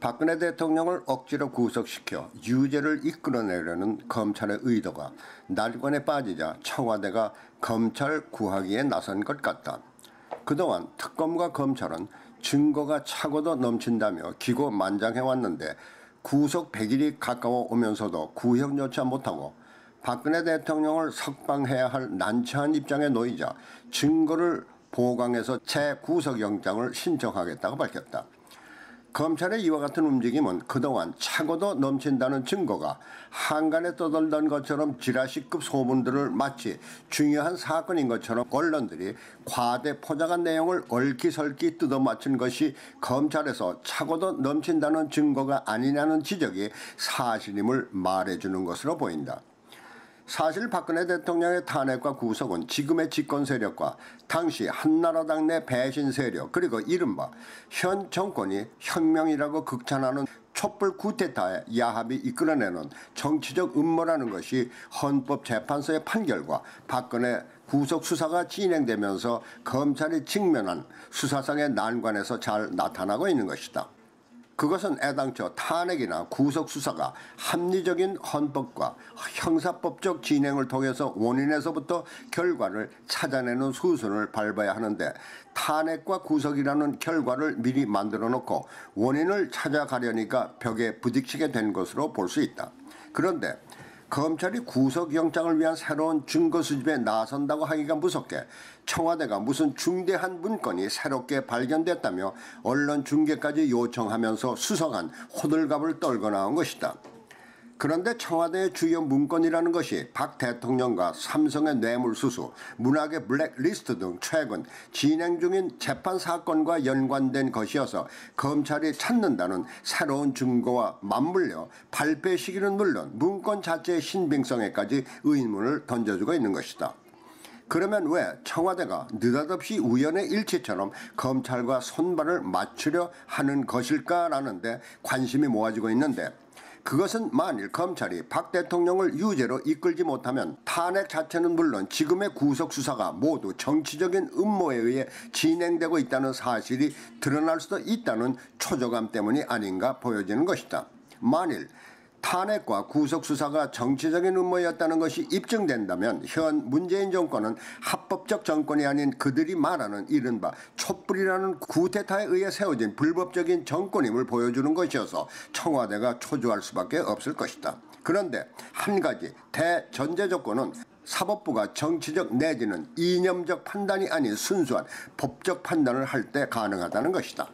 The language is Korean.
박근혜 대통령을 억지로 구속시켜 유죄를 이끌어내려는 검찰의 의도가 난관에 빠지자 청와대가 검찰 구하기에 나선 것 같다. 그동안 특검과 검찰은 증거가 차고도 넘친다며 기고만장해왔는데 구속 100일이 가까워 오면서도 구형조차 못하고 박근혜 대통령을 석방해야 할 난처한 입장에 놓이자 증거를 보강해서 재구속영장을 신청하겠다고 밝혔다. 검찰의 이와 같은 움직임은 그동안 차고도 넘친다는 증거가 한간에 떠돌던 것처럼 지라시급 소문들을 마치 중요한 사건인 것처럼 언론들이 과대 포장한 내용을 얼기설기 뜯어맞춘 것이 검찰에서 차고도 넘친다는 증거가 아니냐는 지적이 사실임을 말해주는 것으로 보인다. 사실 박근혜 대통령의 탄핵과 구속은 지금의 집권 세력과 당시 한나라당 내 배신 세력 그리고 이른바 현 정권이 혁명이라고 극찬하는 촛불 쿠데타의 야합이 이끌어내는 정치적 음모라는 것이 헌법재판소의 판결과 박근혜 구속 수사가 진행되면서 검찰이 직면한 수사상의 난관에서 잘 나타나고 있는 것이다. 그것은 애당초 탄핵이나 구속수사가 합리적인 헌법과 형사법적 진행을 통해서 원인에서부터 결과를 찾아내는 수순을 밟아야 하는데 탄핵과 구속이라는 결과를 미리 만들어 놓고 원인을 찾아가려니까 벽에 부딪히게 된 것으로 볼 수 있다. 그런데 검찰이 구속영장을 위한 새로운 증거 수집에 나선다고 하기가 무섭게 청와대가 무슨 중대한 문건이 새롭게 발견됐다며 언론 중계까지 요청하면서 수상한 호들갑을 떨고 나온 것이다. 그런데 청와대의 주요 문건이라는 것이 박 대통령과 삼성의 뇌물수수, 문학의 블랙리스트 등 최근 진행 중인 재판 사건과 연관된 것이어서 검찰이 찾는다는 새로운 증거와 맞물려 발표 시기는 물론 문건 자체의 신빙성에까지 의문을 던져주고 있는 것이다. 그러면 왜 청와대가 느닷없이 우연의 일치처럼 검찰과 손발을 맞추려 하는 것일까라는 데 관심이 모아지고 있는데 그것은 만일 검찰이 박 대통령을 유죄로 이끌지 못하면 탄핵 자체는 물론 지금의 구속수사가 모두 정치적인 음모에 의해 진행되고 있다는 사실이 드러날 수도 있다는 초조감 때문이 아닌가 보여지는 것이다. 만일 탄핵과 구속수사가 정치적인 음모였다는 것이 입증된다면 현 문재인 정권은 합법적 정권이 아닌 그들이 말하는 이른바 촛불이라는 쿠데타에 의해 세워진 불법적인 정권임을 보여주는 것이어서 청와대가 초조할 수밖에 없을 것이다. 그런데 한 가지 대전제 조건은 사법부가 정치적 내지는 이념적 판단이 아닌 순수한 법적 판단을 할 때 가능하다는 것이다.